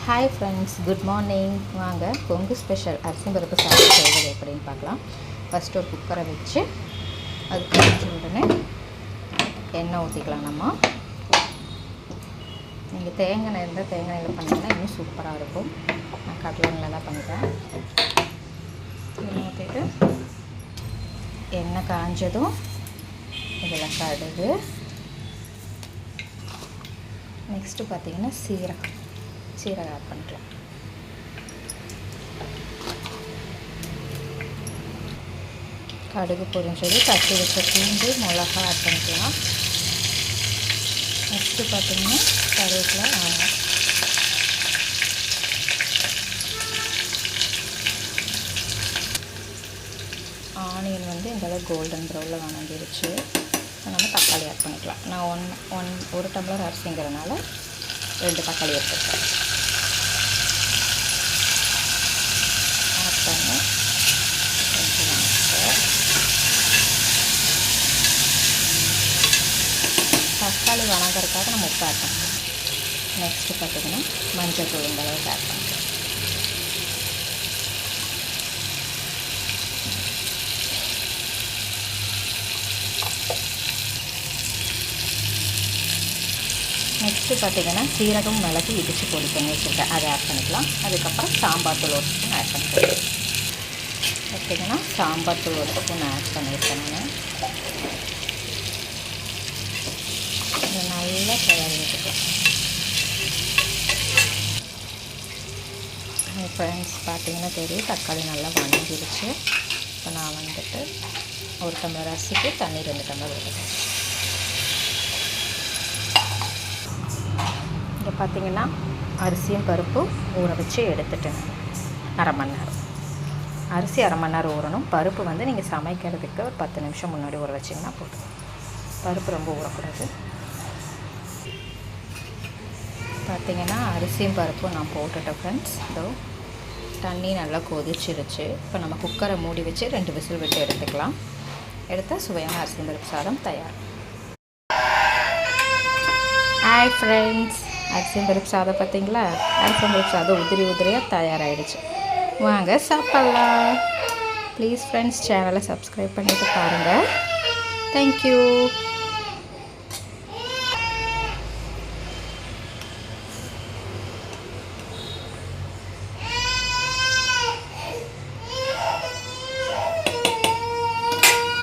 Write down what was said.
Hi friends, good morning. வாங்க Kongu special அரிசி பருப்பு சாதம் செய்வது எப்படின்னு பார்க்கலாம். ஃபஸ்ட்டு ஒரு குக்கரை வச்சு அதுக்கு வச்ச உடனே எண்ணெய் ஊற்றிக்கலாம். நம்ம நீங்கள் தேங்காய் இருந்தால் தேங்காய் எண்ணெயில் பண்ணிங்கன்னா இன்னும் சூப்பராக இருக்கும். நான் கடலை எண்ணெயில் தான் பண்ணிட்டேன். எண்ணெய் ஊற்றிட்டு எண்ணெய் காஞ்சதும் இதில் கடுகு, நெக்ஸ்ட்டு பார்த்திங்கன்னா சீரகம் ஆட் பண்ணிக்கலாம். கடுகு பொரிஞ்சது தட்டி வச்ச பூண்டு மிளகா ஆட் பண்ணிக்கலாம். நெக்ஸ்ட்டு பார்த்திங்கன்னா கருவேப்பிலை, ஆனியன் வந்து இந்தளவு கோல்டன் ப்ரௌனில் வணங்கிருச்சு. நம்ம தக்காளி ஆட் பண்ணிக்கலாம். நான் ஒரு டம்ளர் அரிசிங்கிறதுனால 2 தக்காளி எடுத்துருக்கேன். ஆட் பண்ணி கொஞ்சம் தக்காளி வணங்குறதுக்காக நம்ம உப்பு ஆட் பண்ணுறோம். நெக்ஸ்ட்டு பார்த்திங்கன்னா மஞ்சள் தூள் இந்த அளவுக்கு ஆட் பண்ணுறோம். நெக்ஸ்ட்டு பார்த்திங்கன்னா சீரகம் மிளகு இடித்து பொடி பண்ணி வச்சுருக்கேன், அதை ஆட் பண்ணிக்கலாம். அதுக்கப்புறம் சாம்பார் தூள் ஒரு ஸ்பூன் ஆட் பண்ணிக்கலாம். பார்த்திங்கன்னா சாம்பார் தூள் ஒரு ஸ்பூன் ஆட் பண்ணியிருக்கேன். நான் இதை நல்லா கிளறி விட்டுக்கலாம். ஃப்ரெண்ட்ஸ் பார்த்திங்கன்னா தெரியும், தக்காளி நல்லா வணங்கிடுச்சு. இப்போ நான் வந்துட்டு ஒரு டம்ளர் அரிசிக்கு தண்ணி 2 டம்ளர் ஊற்றுறேன். இப்போ பார்த்திங்கன்னா அரிசியும் பருப்பும் ஊற வச்சு எடுத்துட்டேன். அரை மணி நேரம் அரிசி அரை மணி நேரம் ஊறணும். பருப்பு வந்து நீங்கள் சமைக்கிறதுக்கு ஒரு 10 நிமிஷம் முன்னாடி ஊற வச்சிங்கன்னா போதும். பருப்பு ரொம்ப ஊறக்கூடாது. பார்த்திங்கன்னா அரிசியும் பருப்பும் நான் போட்டுட்டேன் ஃப்ரெண்ட்ஸ். ஸோ தண்ணி நல்லா கொதிச்சிருச்சு. இப்போ நம்ம குக்கரை மூடி வச்சு 2 விசில் விட்டு எடுத்துக்கலாம். எடுத்தால் சுவையான அரிசி பருப்பு சாதம் தயார். ஹாய் ஃப்ரெண்ட்ஸ், அரிசி பருப்பு சாதம் பார்த்திங்களா? அரிசி பருப்பு சாதம் உதிரியாக தயாராகிடுச்சு. வாங்க சாப்பிட்லாம். ப்ளீஸ் ஃப்ரெண்ட்ஸ், சேனலை சப்ஸ்கிரைப் பண்ணிவிட்டு பாருங்கள். தேங்க்யூ.